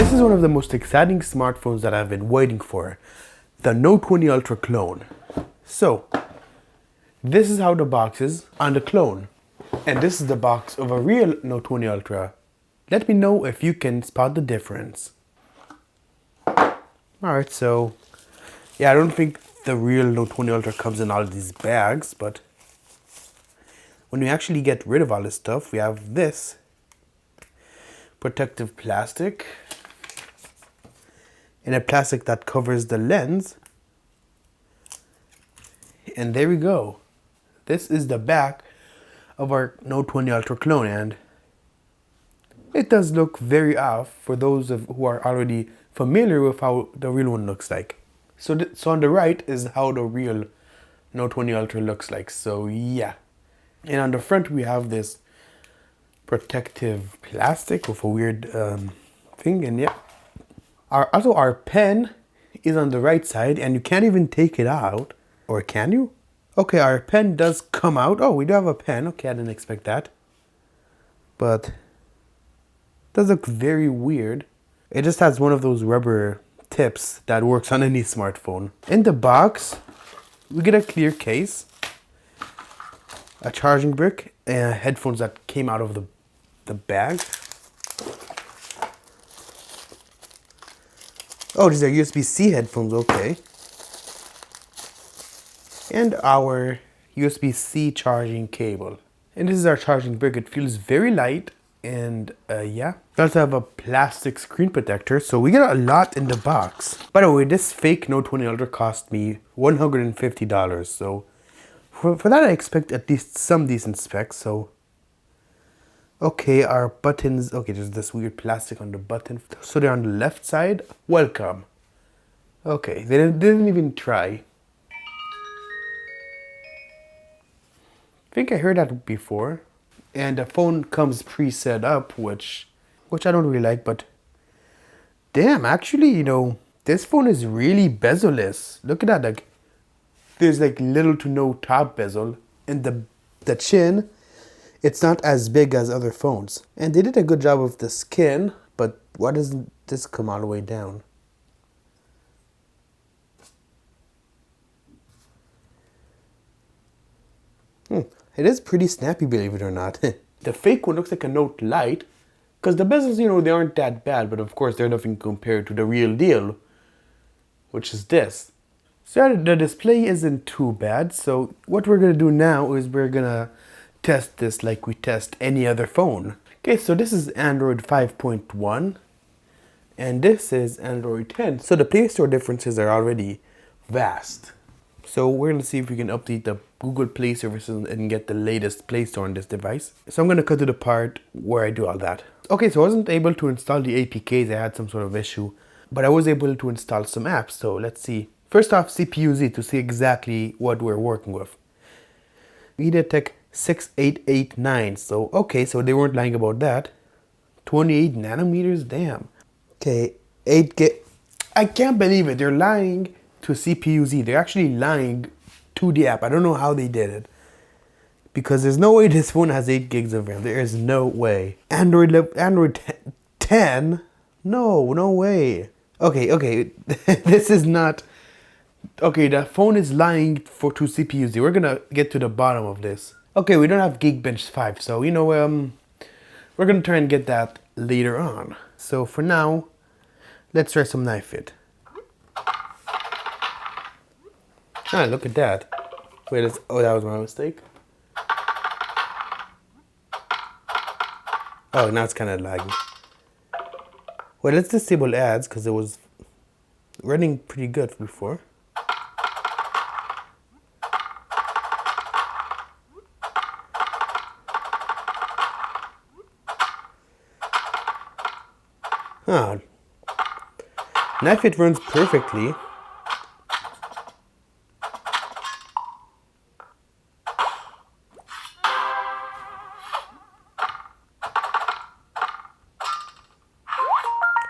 This is one of the most exciting smartphones that I've been waiting for, the Note 20 Ultra clone. So, this is how the box is on the clone. And this is the box of a real Note 20 Ultra. Let me know if you can spot the difference. Alright, so yeah, I don't think the real Note 20 Ultra comes in all of these bags, but when we actually get rid of all this stuff, we have this protective plastic and a plastic that covers the lens. And there we go. This is the back of our Note 20 Ultra clone, and it does look very off for those who are already familiar with how the real one looks like. So on the right is how the real Note 20 Ultra looks like. So yeah. And on the front we have this protective plastic with a weird thing, and yeah. Also our pen is on the right side, and you can't even take it out. Or can you? Okay, our pen does come out. Oh, we do have a pen. Okay, I didn't expect that. But it does look very weird. It just has one of those rubber tips that works on any smartphone. In the box, we get a clear case, a charging brick, and headphones that came out of the bag. Oh, these are USB-C headphones, okay. And our USB-C charging cable. And this is our charging brick. It feels very light, and yeah. We also have a plastic screen protector, so we get a lot in the box. By the way, this fake Note 20 Ultra cost me $150, so for that I expect at least some decent specs. So okay, our buttons, okay, there's this weird plastic on the button. So they're on the left side. Welcome. Okay, they didn't even try. I think I heard that before. And the phone comes pre-set up, which I don't really like, but damn, actually, you know, this phone is really bezel-less. Look at that, like, there's like little to no top bezel, and the chin, it's not as big as other phones. And they did a good job with the skin, but why doesn't this come all the way down? It is pretty snappy, believe it or not. The fake one looks like a Note Lite, because the bezels, you know, they aren't that bad, but of course they're nothing compared to the real deal, which is this. So the display isn't too bad, so what we're going to do now is we're going to test this like we test any other phone. Okay, so this is Android 5.1, and this is Android 10. So the Play Store differences are already vast. So we're going to see if we can update the Google Play services and get the latest Play Store on this device. So I'm going to cut to the part where I do all that. Okay, so I wasn't able to install the APKs. I had some sort of issue, but I was able to install some apps. So let's see. First off, CPU-Z to see exactly what we're working with. MediaTek 6889. So okay, so they weren't lying about that. 28 nanometers, damn. Okay, 8 gig. I can't believe it. They're lying to CPU-Z. They're actually lying to the app. I don't know how they did it, because there's no way this phone has 8 gigs of RAM. There is no way. Android 10? No way. Okay. This is not. Okay, the phone is lying to CPU-Z. We're gonna get to the bottom of this. Okay, we don't have Geekbench 5, so you know, we're gonna try and get that later on. So for now, let's try some Knife Fit. Ah, look at that. Wait, oh, that was my mistake. Oh, now it's kind of lagging. Well, let's disable ads because it was running pretty good before. Huh. Knife Fit runs perfectly.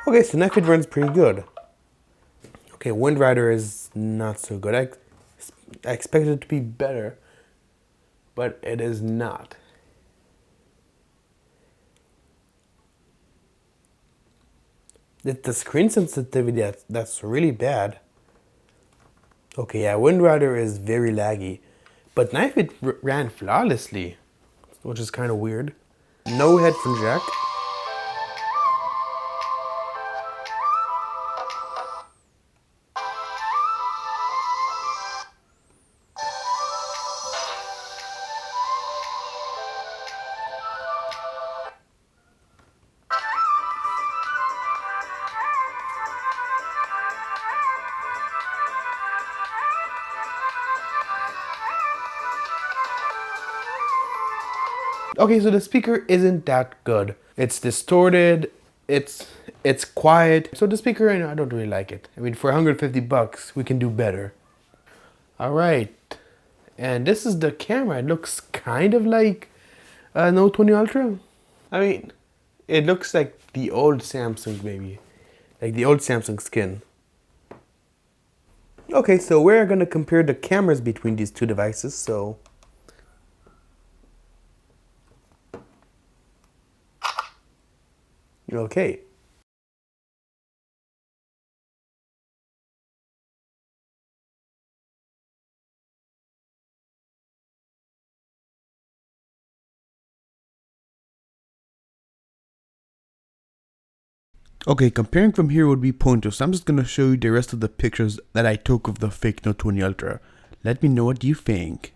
Okay, so Knife Fit runs pretty good. Okay, Wind Rider is not so good. I expected it to be better, but it is not. The screen sensitivity, that's really bad. Okay, yeah, Wind Rider is very laggy. But Knife It ran flawlessly, which is kind of weird. No headphone jack. Okay, so the speaker isn't that good. It's distorted. It's it's quiet. So the speaker, I don't really like it. I mean, for 150 bucks, we can do better. All right, and this is the camera. It looks kind of like a Note 20 Ultra. I mean, it looks like the old Samsung, maybe, like the old Samsung skin. Okay, so we're gonna compare the cameras between these two devices. So. Okay. Okay, comparing from here would be pointless. So I'm just gonna show you the rest of the pictures that I took of the fake Note 20 Ultra. Let me know what you think.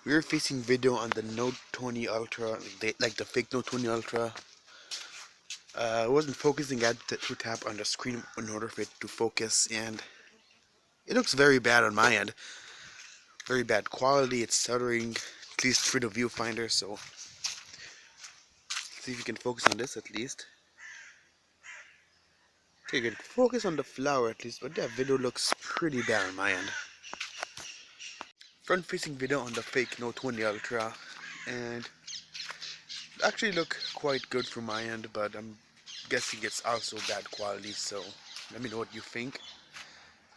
We were facing video on the Note 20 Ultra, like the fake Note 20 Ultra. I wasn't focusing. I had to tap on the screen in order for it to focus, and it looks very bad on my end. Very bad quality. It's stuttering, at least through the viewfinder. So, see if you can focus on this at least. Okay, good. Focus on the flower at least, but that video looks pretty bad on my end. Front-facing video on the fake Note 20 Ultra, and actually look quite good from my end, but I'm guessing it's also bad quality, so let me know what you think.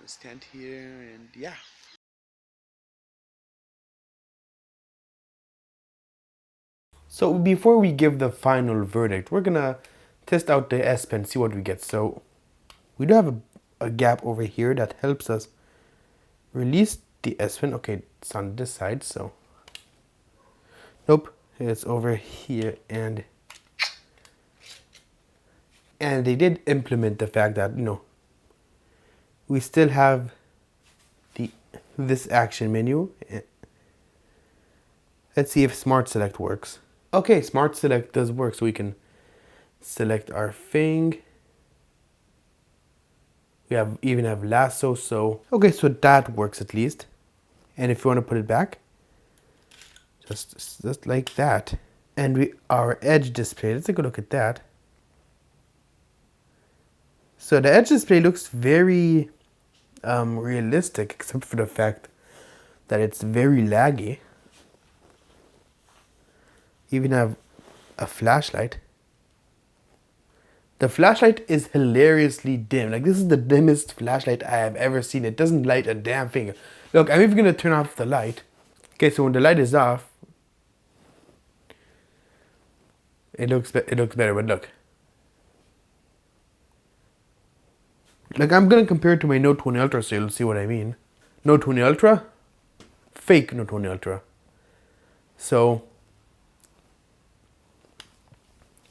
I'll stand here and yeah. So before we give the final verdict, we're gonna test out the S Pen, see what we get. So we do have a gap over here that helps us release the S Pen. Okay, it's on this side, so nope, it's over here, and they did implement the fact that, we still have this action menu. Let's see if Smart Select works. Okay, Smart Select does work, so we can select our thing. We even have lasso, so okay, so that works at least. And if you want to put it back, just like that. And our edge display, let's take a look at that. So the edge display looks very realistic, except for the fact that it's very laggy. Even have a flashlight. The flashlight is hilariously dim. Like, this is the dimmest flashlight I have ever seen. It doesn't light a damn thing. Look, I'm even gonna turn off the light. Okay, so when the light is off, it looks better. But look, I'm gonna compare it to my Note 20 Ultra, so you'll see what I mean. Note 20 Ultra, fake Note 20 Ultra. So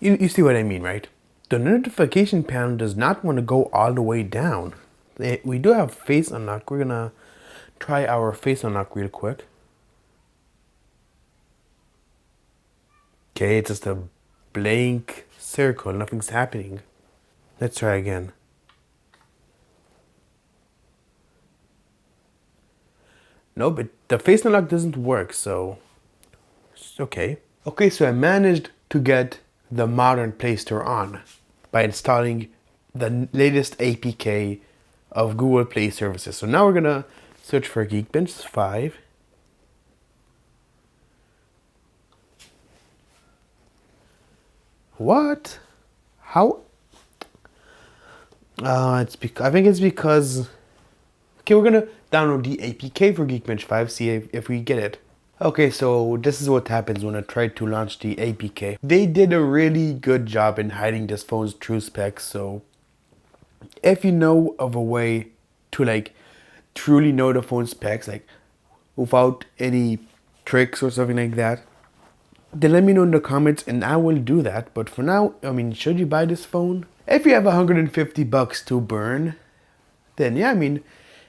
you see what I mean, right? The notification panel does not want to go all the way down. We do have face unlock. We're gonna try our face unlock real quick. Okay, it's just a blank circle. Nothing's happening. Let's try again. No, but the face unlock doesn't work, so it's okay. Okay, so I managed to get the modern Play Store on by installing the latest APK of Google Play services. So now we're gonna search for Geekbench 5. What? How? I think it's because. Okay, we're gonna download the APK for Geekbench 5. See if we get it. Okay, so this is what happens when I try to launch the APK. They did a really good job in hiding this phone's true specs. So if you know of a way to like truly know the phone specs, like without any tricks or something like that, then let me know in the comments and I will do that. But for now, I mean, should you buy this phone? If you have $150 to burn, then yeah, I mean,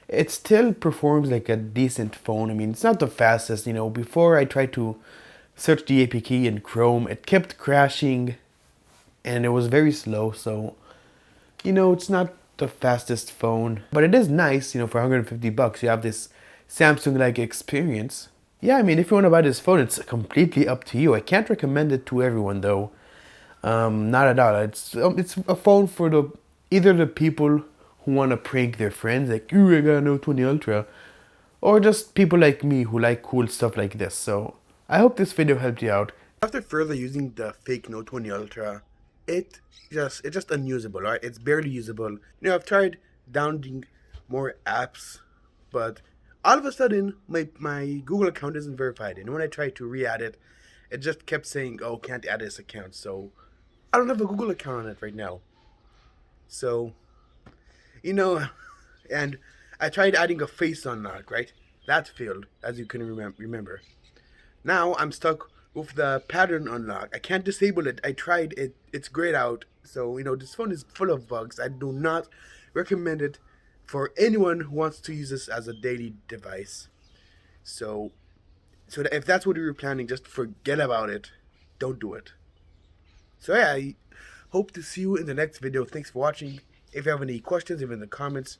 it still performs like a decent phone. I mean, it's not the fastest, Before I tried to search the APK in Chrome, it kept crashing and it was very slow. So, it's not the fastest phone, but it is nice, for $150. You have this Samsung-like experience. Yeah, I mean, if you want to buy this phone, it's completely up to you. I can't recommend it to everyone though. Not at all. It's a phone for either the people who want to prank their friends, like, ooh, I got a Note 20 Ultra, or just people like me who like cool stuff like this. So I hope this video helped you out. After further using the fake Note 20 Ultra, it's just unusable, right? It's barely usable. I've tried downloading more apps, but all of a sudden my Google account isn't verified, and when I tried to re-add it, it just kept saying, oh, can't add this account. So I don't have a Google account on it right now. So, and I tried adding a face unlock, right? That failed, as you can remember. Now I'm stuck with the pattern unlock. I can't disable it. I tried it. It's grayed out. So, this phone is full of bugs. I do not recommend it for anyone who wants to use this as a daily device. So if that's what you were planning, just forget about it. Don't do it. So yeah, I hope to see you in the next video. Thanks for watching. If you have any questions, leave in the comments.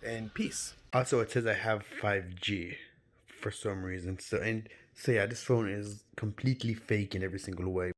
And peace. Also, it says I have 5G for some reason. So yeah, this phone is completely fake in every single way.